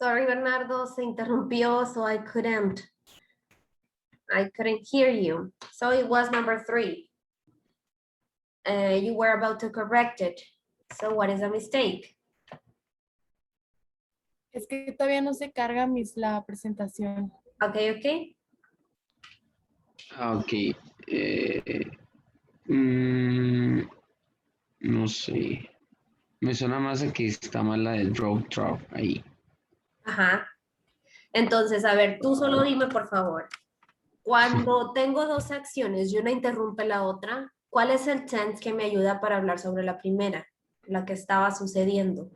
Sorry, Bernardo, se interrumpió, so I couldn't hear you. So it was number 3. You were about to correct it. So what is a mistake? Es que todavía no se carga la presentación. Okay, okay. Ok. No sé. Me suena más a que está mal la del drop ahí. Ajá. Entonces, a ver, tú solo dime, por favor. Cuando tengo dos acciones y una interrumpe la otra, ¿cuál es el tense que me ayuda para hablar sobre la primera, la que estaba sucediendo?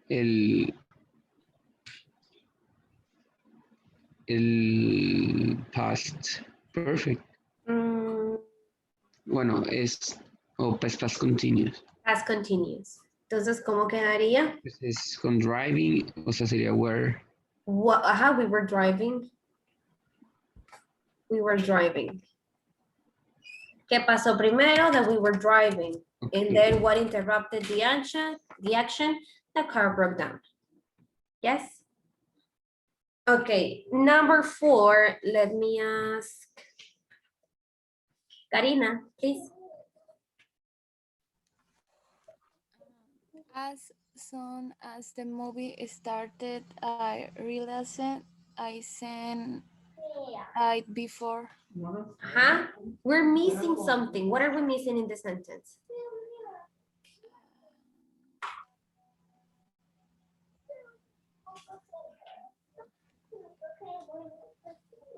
El past perfect. Bueno, es past continuous. Past continuous. Entonces, ¿cómo quedaría? Pues es con driving, o sea, sería were. Ajá, we were driving. We were driving. ¿Qué pasó primero? That we were driving. Okay. And then what interrupted the action? The car broke down. Yes? Okay, number 4, let me ask Karina, please. As soon as the movie started, I realized I seen it before. Uh-huh. We're missing something. What are we missing in the sentence?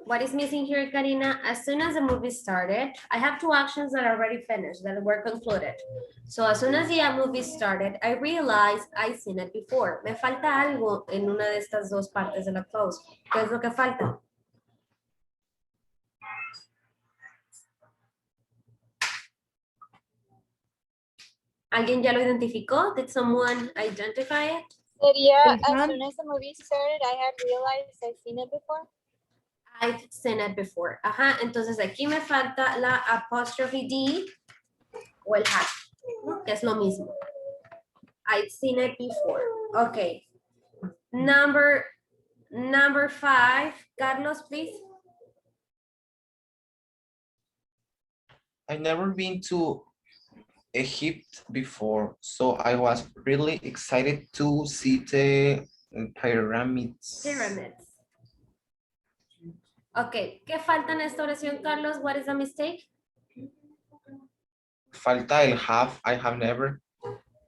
What is missing here, Karina? As soon as the movie started, I have 2 actions that are already finished, that were concluded. So as soon as the movie started, I realized I seen it before. Me falta algo en una de estas dos partes de la clause. ¿Qué es lo que falta? ¿Alguien ya lo identificó? Did someone identify it? Sería, as soon as the movie started, I had realized I've seen it before. I've seen it before. Ajá, entonces aquí me falta la apostrophe D o el have, ¿no? Que es lo mismo. I've seen it before. Okay. Number 5, Carlos, please. I've never been to Egypt before, so I was really excited to see the pyramids. Pyramids. Ok, ¿qué falta en esta oración, Carlos? What is the mistake? Falta el have, I have never.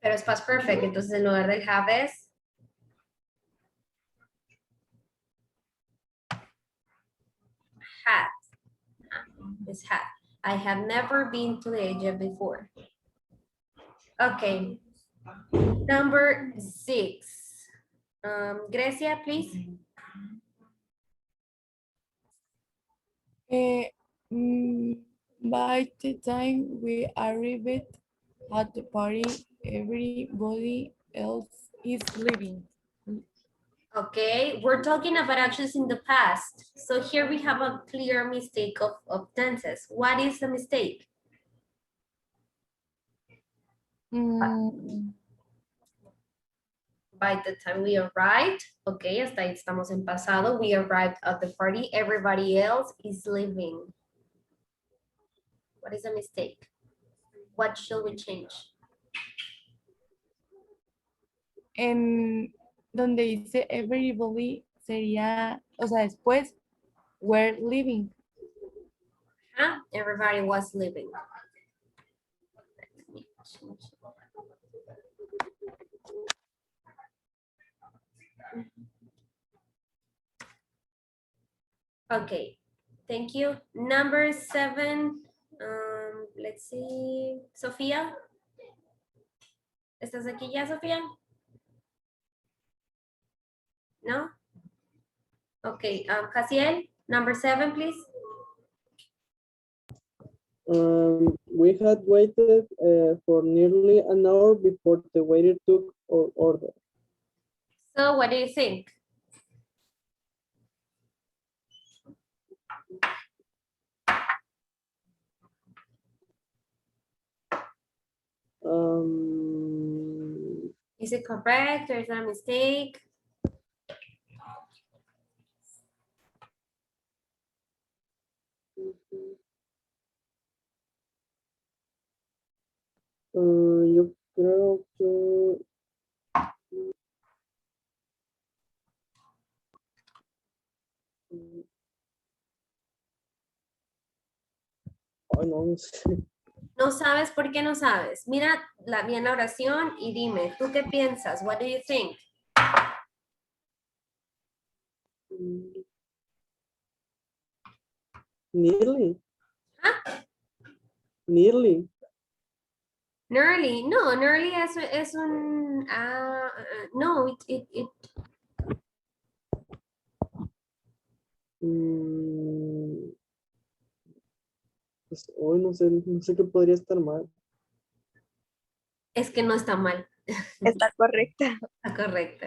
Pero es past perfect, entonces en lugar del have es had. It's had. I have never been to Egypt before. Okay. Number 6. Grecia, please. By the time we arrived at the party, everybody else is leaving. Okay, we're talking about actions in the past. So here we have a clear mistake of tenses. What is the mistake? By the time we arrived, okay, hasta ahí estamos en pasado. We arrived at the party. Everybody else is leaving. What is the mistake? What should we change? En donde dice everybody sería, o sea, después, we're leaving. Huh? Everybody was leaving. Okay, thank you. Number 7, let's see, Sofía. ¿Estás aquí ya, Sofía? No? Okay, Jaciel, number 7, please. We had waited for nearly an hour before the waiter took our order. So what do you think? Is it correct or is that a mistake? Yo creo que... Ay, no, no sé. No sabes por qué no sabes. Mira bien la oración y dime, ¿tú qué piensas? What do you think? Nearly. ¿Ah? Nearly. Nearly. No, nearly es un... no, Pues, hoy no sé, no sé qué podría estar mal. es que no está mal. Está correcta. Está correcto.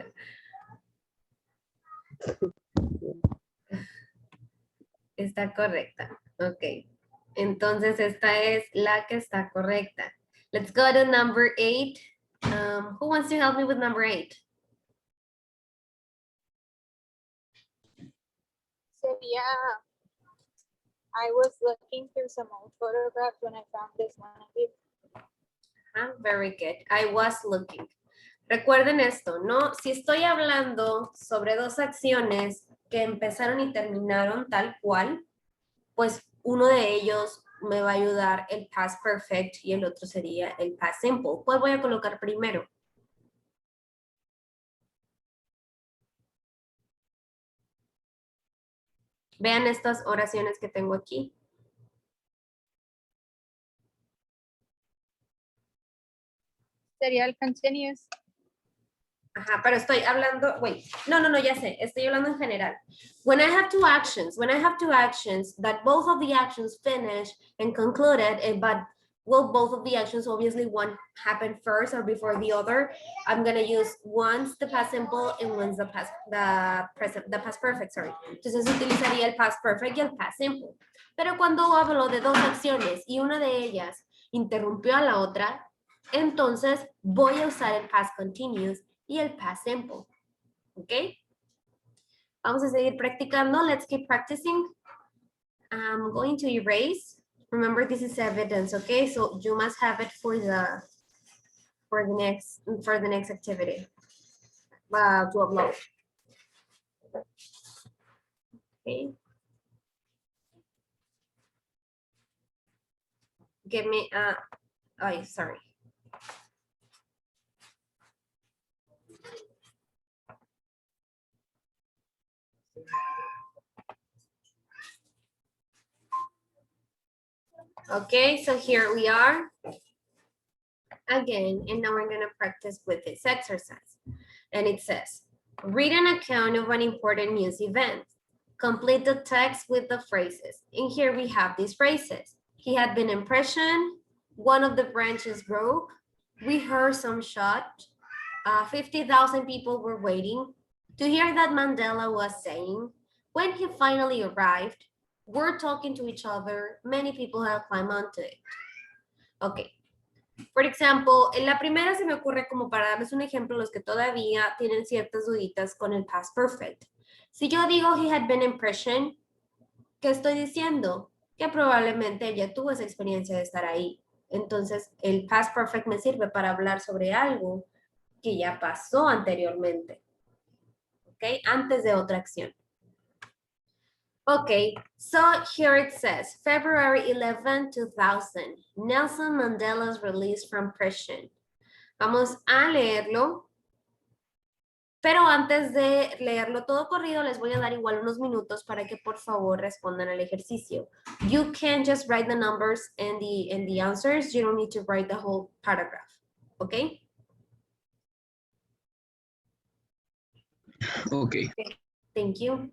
Está correcta. Ok. Entonces esta es la que está correcta. Let's go to number 8. Who wants to help me with number 8? Sería, I was looking through some old photographs when I found this one of you. Very good. I was looking. Recuerden esto, ¿no? Si estoy hablando sobre dos acciones que empezaron y terminaron tal cual, pues uno de ellos me va a ayudar el past perfect y el otro sería el past simple. ¿Cuál voy a colocar primero? Vean estas oraciones que tengo aquí. Sería el continuous. Ajá, pero estoy hablando, wait, no, ya sé, estoy hablando en general. When I have two actions that both of the actions finished and concluded, but well, both of the actions, obviously one happened first or before the other, I'm gonna use once the past simple and once the past perfect, sorry. Entonces utilizaría el past perfect y el past simple. Pero cuando hablo de dos acciones y una de ellas interrumpió a la otra, entonces voy a usar el past continuous y el past simple. ¿Ok? Vamos a seguir practicando. Let's keep practicing. I'm going to erase. Remember, this is evidence, okay? So you must have it for the next activity to upload. Okay. Give me sorry. Okay, so here we are again, and now we're gonna practice with this exercise. And it says, read an account of an important news event. Complete the text with the phrases. And here we have these phrases. He had been imprisoned. One of the branches broke. We heard some shot. 50,000 people were waiting to hear that Mandela was saying. When he finally arrived, we're talking to each other. Many people have climbed onto it. Okay. Por ejemplo, en la primera se me ocurre como para darles un ejemplo, los que todavía tienen ciertas duditas con el past perfect. Si yo digo he had been in prison, ¿qué estoy diciendo? Que probablemente él ya tuvo esa experiencia de estar ahí. Entonces, el past perfect me sirve para hablar sobre algo que ya pasó anteriormente. ¿Ok? Antes de otra acción. Okay, so here it says, February 11, 2000, Nelson Mandela's release from prison. Vamos a leerlo, pero antes de leerlo todo corrido, les voy a dar igual unos minutos para que por favor respondan al ejercicio. You can just write the numbers and the answers. You don't need to write the whole paragraph, okay? Okay. Thank you.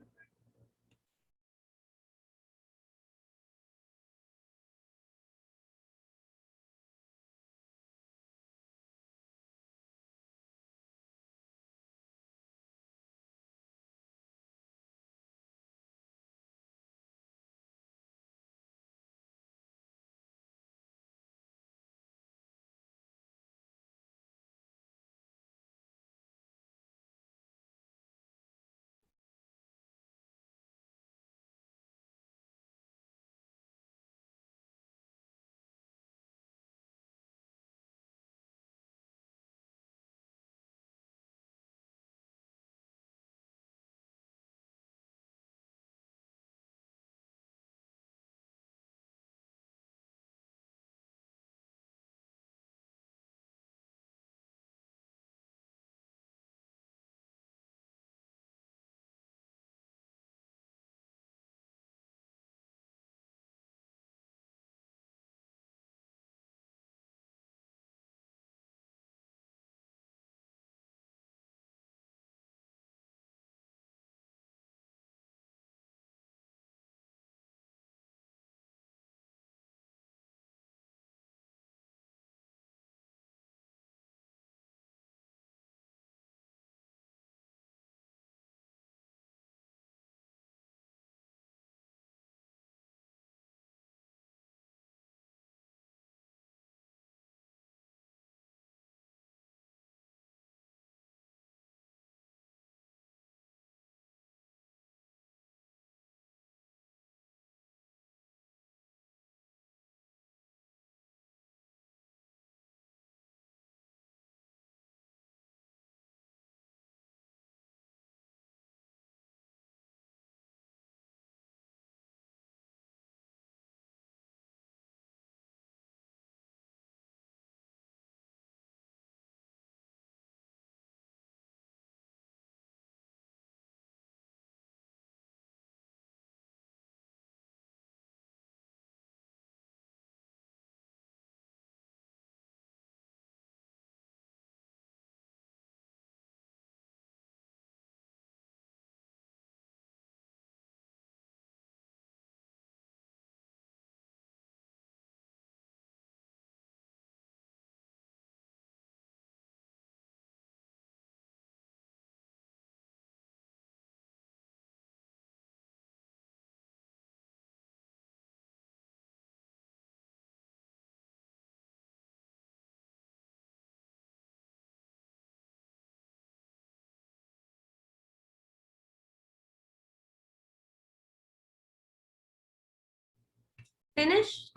Finished?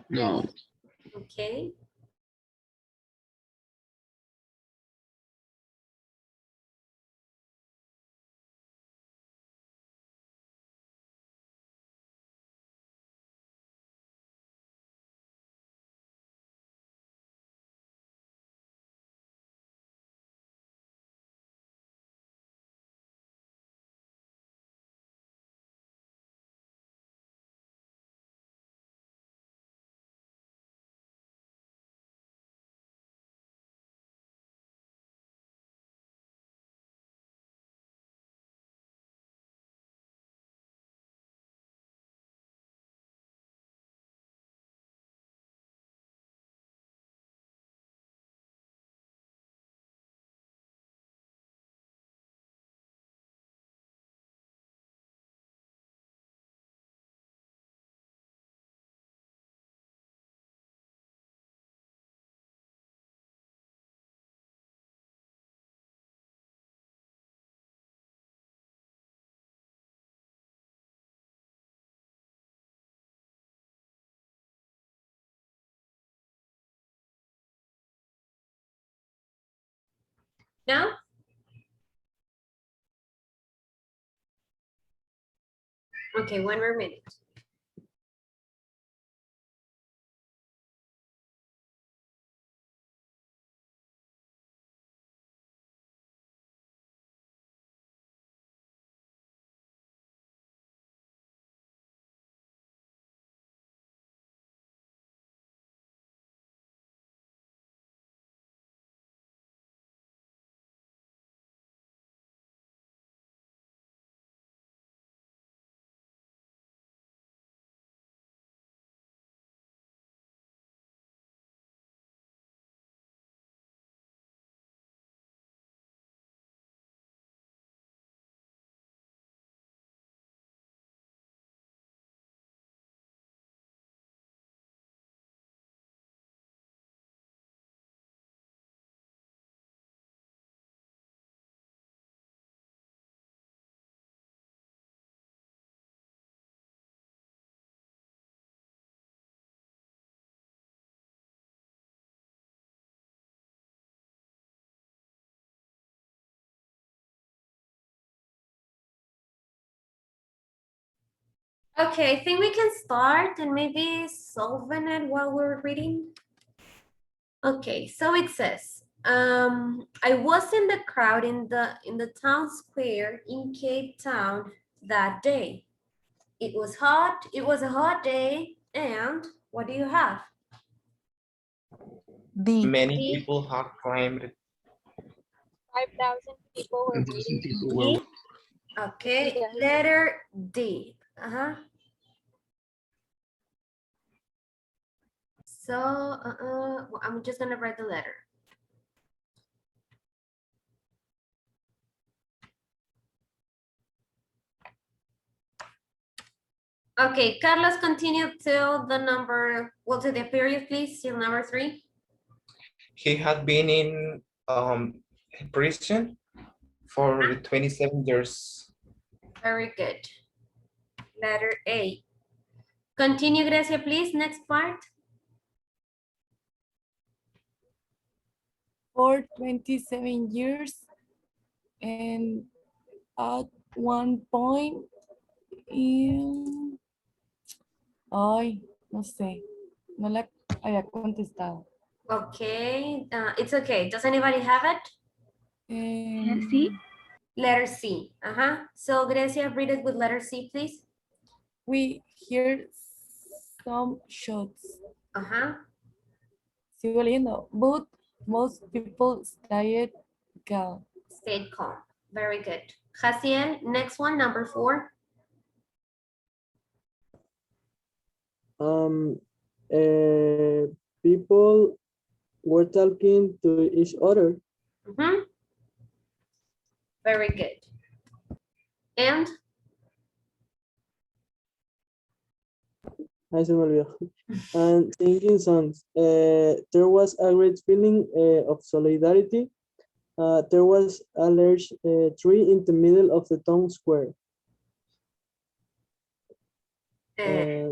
No. Okay. Now? Okay, one more minute. Okay, I think we can start and maybe solving it while we're reading. Okay, so it says, I was in the crowd in the town square in Cape Town that day. It was hot, it was a hot day, and what do you have? D. Many D. people have climbed. 5,000 people were Entonces, waiting. people were- Okay, Yes. letter D. So well, I'm just gonna write the letter. Okay, Carlos, continue till the number, well, to the period, please, till number 3. He had been in prison for 27 years. Very good. Letter A. Continue, Gracia, please. Next part. For 27 years, and at one point in... Ay, no sé, no la había contestado. Okay, it's okay. Does anybody have it? Sí. Letter C. So, Gracia, read it with letter C, please. We hear some shots. Sigo leyendo. But most people stayed calm. Stayed calm. Very good. Jaciel, next one, number 4. People were talking to each other. Very good. And Ay, se me olvidó. And singing songs. There was a great feeling of solidarity there was a large tree in the middle of the town square. Uh,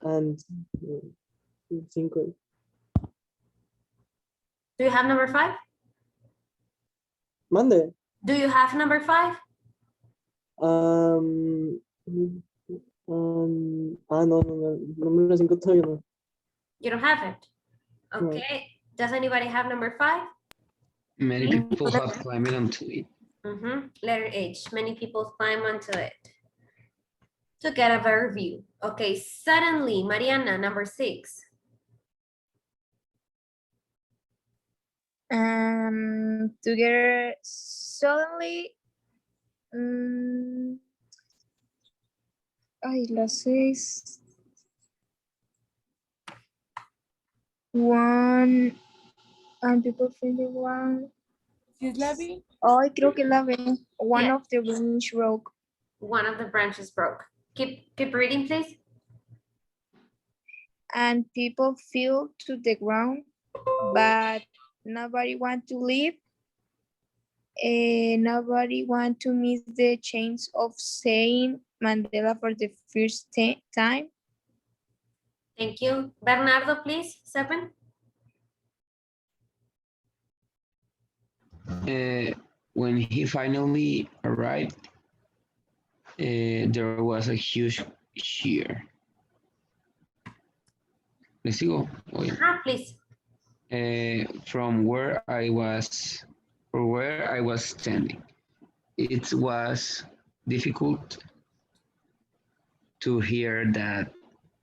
And cinco. do you have number 5? Mande. Do you have number 5? No. Número 5 todavía no. You don't have it. No. Okay. Does anybody have number 5? Many people have climbed onto it. Letter H. Many people climb onto it to get a better view. Okay. Suddenly, Mariana, number 6. Together suddenly. Ay, las 6. One. And people feeling one. ¿Sí es la B? Ay, creo que la ve. One Yeah. of the branch broke. One of the branches broke. Keep reading, please. And people fell to the ground, but nobody want to leave. Nobody want to miss the chance of saying Mandela for the first time. Thank you. Bernardo, please. 7. When he finally arrived, there was a huge cheer. ¿Le sigo? Oye. Please. From where I was standing. It was difficult to hear that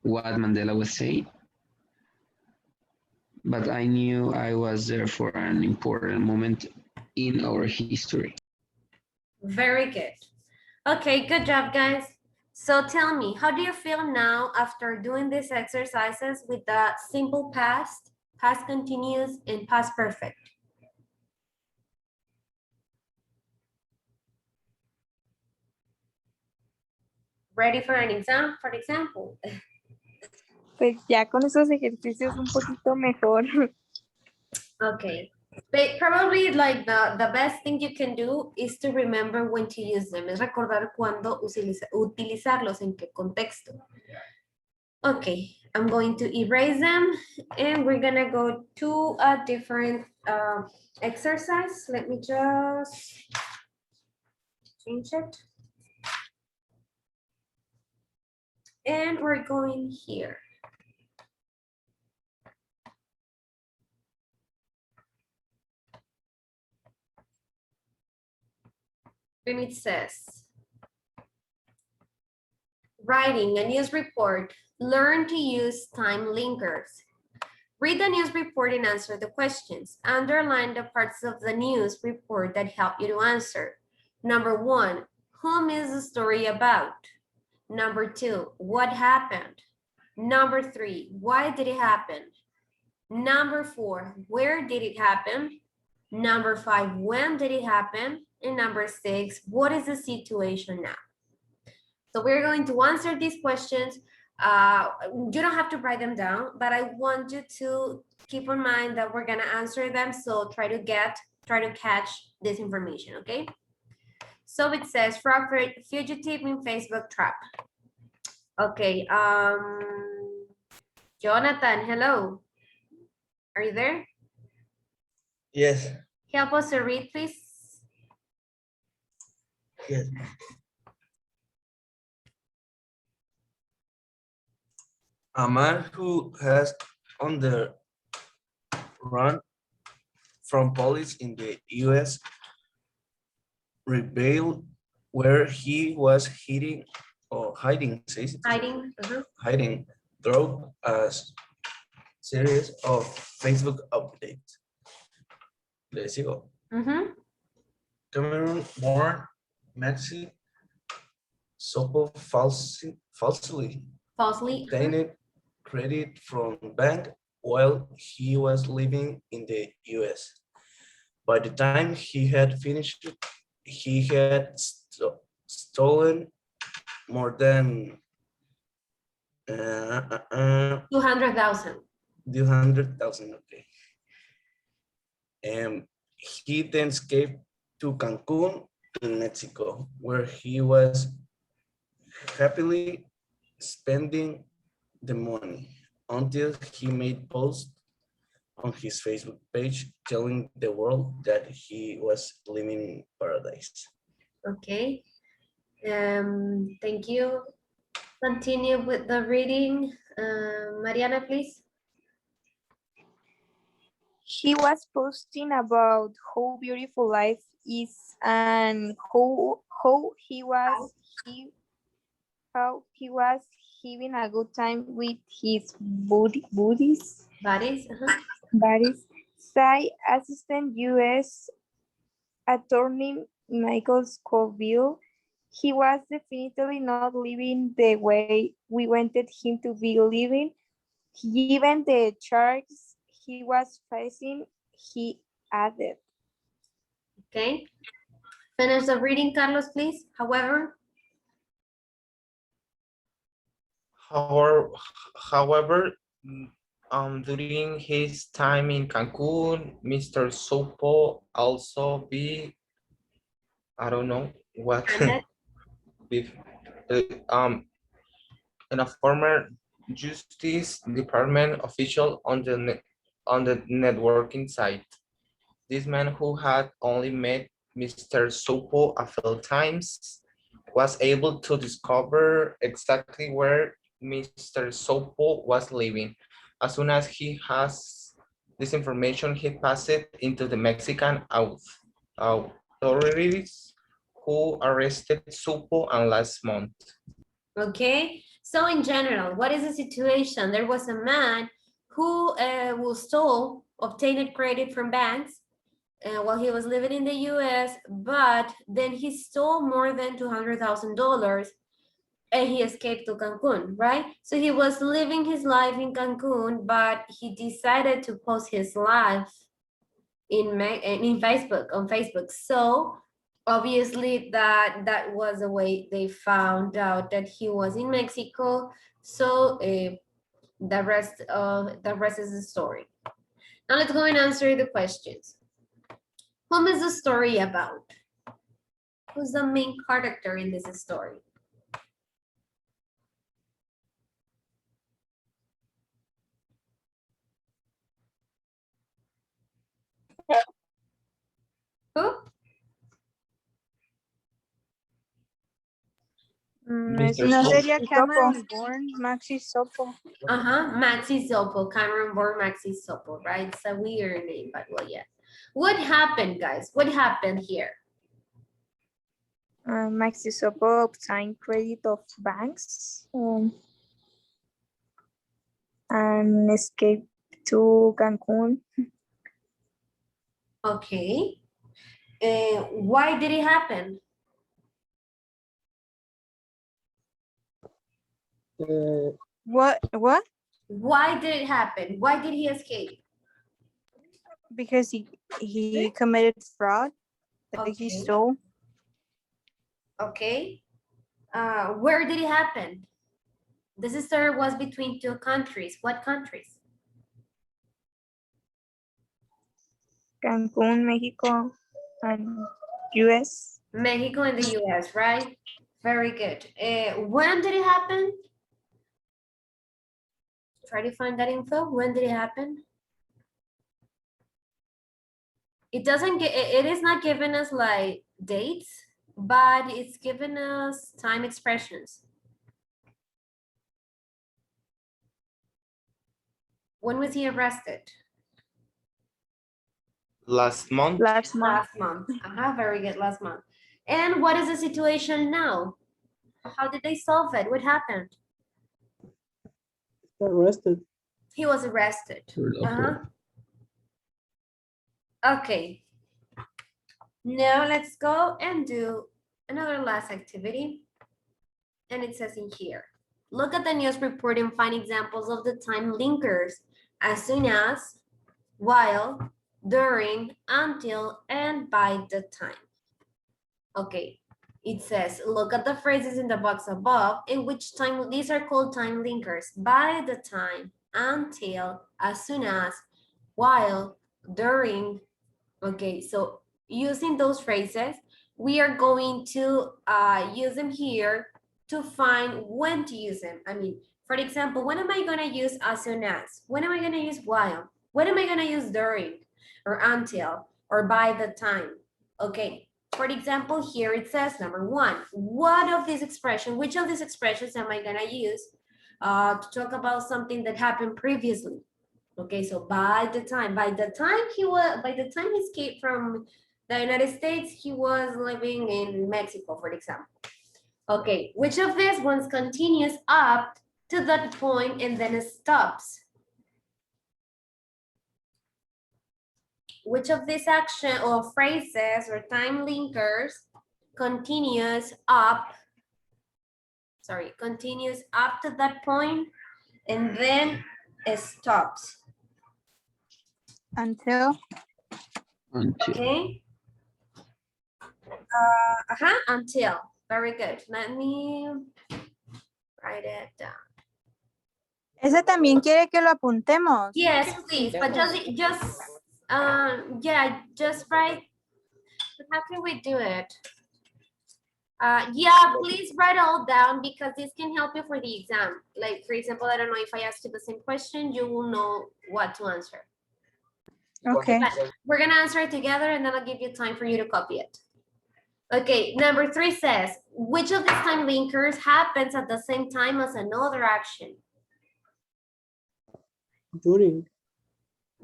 what Mandela was saying, but I knew I was there for an important moment in our history. Very good. Okay, good job, guys. So tell me, how do you feel now after doing these exercises with the simple past, past continuous, and past perfect? Ready for an exam, for example? Pues ya con esos ejercicios un poquito mejor. Okay. But probably like the best thing you can do is to remember when to use them. Es recordar cuándo utilizarlos, en qué contexto. Okay, I'm going to erase them and we're gonna go to a different exercise. Let me just change it. And we're going here. And it says, writing a news report, learn to use time linkers. Read the news report and answer the questions. Underline the parts of the news report that help you to answer. Number 1, whom is the story about? Number 2, what happened? Number 3, why did it happen? Number 4, where did it happen? Number 5, when did it happen? And number 6, what is the situation now? So we're going to answer these questions. You don't have to write them down, but I want you to keep in mind that we're gonna answer them. So try to catch this information, okay? So it says, fugitive in Facebook trap. Okay, Jonathan, hello. Are you there? Yes. Help us to read, please. Yes. A man who has on the run from police in the US revealed where he was hiding, hiding through a series of Facebook updates. Le sigo. Cameroon-born Maxi Sopo falsely obtained credit from bank while he was living in the US. By the time he had finished, he had stolen more than 200,000. 200,000. Okay. He then escaped to Cancun in Mexico, where he was happily spending the money until he made posts on his Facebook page telling the world that he was living in paradise. Okay. Thank you. Continue with the reading. Mariana, please. He was posting about how beautiful life is and how he was having a good time with his buddies. Buddies. Buddies. Say Assistant U.S. Attorney Michael Scoville. He was definitely not living the way we wanted him to be living. Given the charges he was facing, he added. Okay. Finish the reading, Carlos, please. However, However, during his time in Cancun, Mr. Sopo also I don't know what, with, and a former Justice Department official on the networking site. This man, who had only met Mr. Sopo a few times, was able to discover exactly where Mr. Sopo was living. As soon as he has this information, he passed it into the Mexican authorities, who arrested Sopo last month. okay. So in general, what is the situation? There was a man who obtained credit from banks while he was living in the US, but then he stole more than $200,000 and he escaped to Cancun, right? So he was living his life in Cancun, but he decided to post his life in Facebook, on Facebook. So obviously that was the way they found out that he was in Mexico. So the rest is the story. Now let's go and answer the questions. Whom is the story about? Who's the main character in this story? Who? Mr. No Sopo. sería Cameron Bourne, Maxi Sopo. Maxi Sopo, Cameron Bourne, Maxi Sopo, right? It's a weird name, but well, yeah. What happened, guys? What happened here? Maxi Sopo obtained credit of banks and escaped to Cancun. Okay. Why did it happen? What? Why did it happen? Why did he escape? Because he committed fraud that he stole. Okay. Where did it happen? This story was between two countries. What countries? Cancun, Mexico, and US. Mexico and the US, right? Very good. When did it happen? Try to find that info. When did it happen? It doesn't get, it is not giving us like dates, but it's giving us time expressions. When was he arrested? Last month. Last month. Very good, last month. And what is the situation now? How did they solve it? What happened? Arrested. He was arrested. Okay. Now let's go and do another last activity. And it says in here, look at the news report and find examples of the time linkers as soon as, while, during, until, and by the time. Okay, it says, look at the phrases in the box above in which time, these are called time linkers: by the time, until, as soon as, while, during, Okay, so using those phrases, we are going to use them here to find when to use them. I mean, for example, when am I going to use as soon as? When am I going to use while? When am I going to use during or until or by the time? Okay, for example, here it says number one, what of these expressions, which of these expressions am I going to use to talk about something that happened previously? Okay, so by the time he escaped from the United States, he was living in Mexico, for example. Okay, which of these ones continues up to that point and then it stops? Which of these action or phrases or time linkers continues up to that point and then it stops? Until. Okay. Until. Very good. Let me write it down. Ese también quiere que lo apuntemos. Yes, please. But just write. How can we do it? Yeah, please write all down because this can help you for the exam. Like, for example, I don't know if I ask you the same question, you will know what to answer. Okay. But we're gonna answer it together and then I'll give you time for you to copy it. Okay, number 3 says, which of these time linkers happens at the same time as another action? During.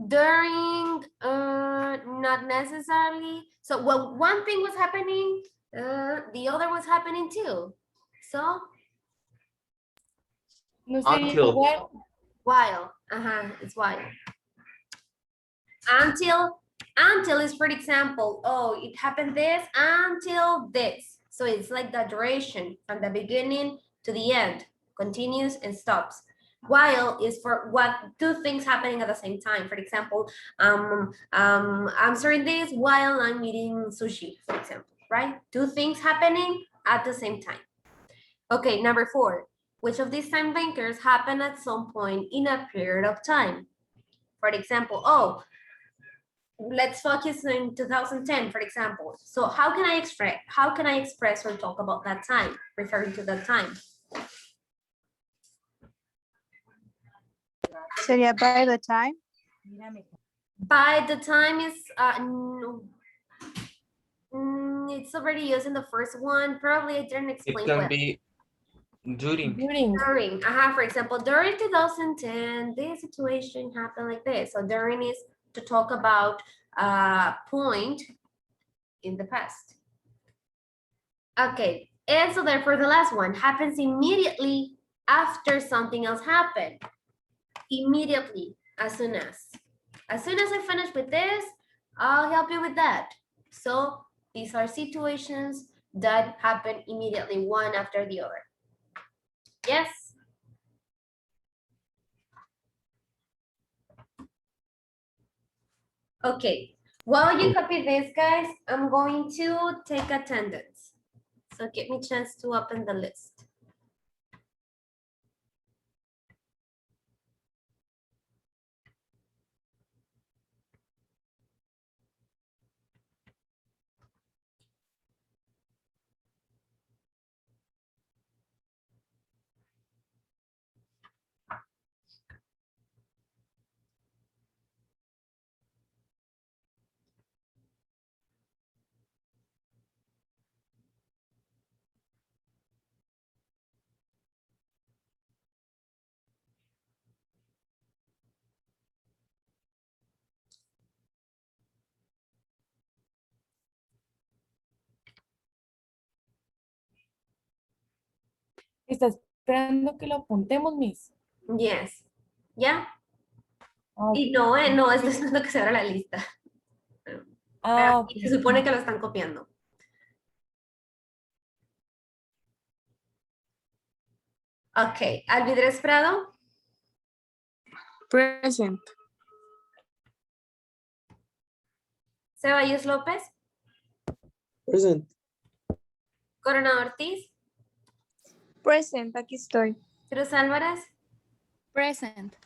During, not necessarily. So, well, one thing was happening, the other was happening too. So, No sería Until. igual. while, it's while. Until is, for example, oh, it happened this until this. So it's like the duration from the beginning to the end, continues and stops. While is for what two things happening at the same time. For example, answering this while I'm eating sushi, for example, right? Two things happening at the same time. Okay, number 4. Which of these time linkers happen at some point in a period of time? For example, oh, let's focus in 2010, for example. So how can I express or talk about that time, referring to that time? Sería by the time. By the time is, it's already used in the first one. Probably I didn't It explain can well. be during. During. For example, during 2010, this situation happened like this. So during is to talk about a point in the past. Okay, and so therefore the last one happens immediately after something else happened. Immediately, as soon as I finish with this, I'll help you with that. So these are situations that happen immediately, one after the other. Yes? Okay, while you copy this, guys, I'm going to take attendance. So give me a chance to open the list. Está esperando que lo apuntemos, Miss. Yes. ¿Ya? Ah, Y no, estoy esperando que se abra la lista. ok. Se supone que lo están copiando. Ok, Alvidres Prado. Present. Ceballos López. Present. Coronado Ortiz. Present, aquí estoy. Cruz Álvarez. Present.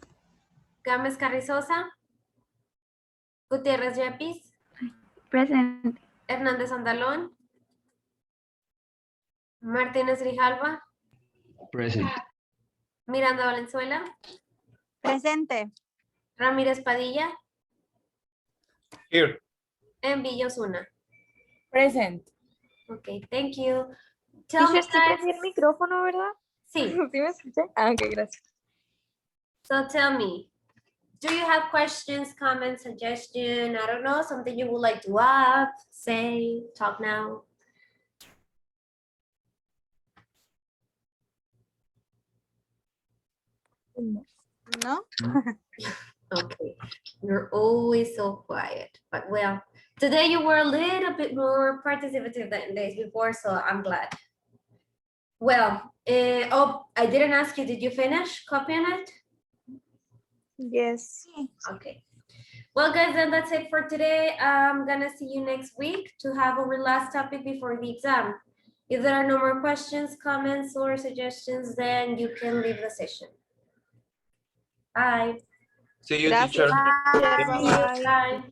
Gámez Carrizosa. Gutiérrez Yepis. Present. Hernández Andalón. Martínez Grijalva. Present. Miranda Valenzuela. Presente. Ramírez Padilla. Here. And Villa Osuna. Present. Okay, thank you. Tell me, Teacher, sí guys. prendí el micrófono, ¿verdad? Sí. ¿Sí me escuchan? Ah, ok, gracias. So tell me, do you have questions, comments, suggestion? I don't know, something you would like to add, say, talk now? No. Okay, you're always so quiet, but well, today you were a little bit more participative than days before, so I'm glad. Well, oh, I didn't ask you, did you finish copying it? Yes. Okay. Well, guys, then that's it for today. I'm gonna see you next week to have our last topic before the exam. If there are no more questions, comments, or suggestions, then you can leave the session. Bye. See you, Gracias. teacher. Bye. Bye.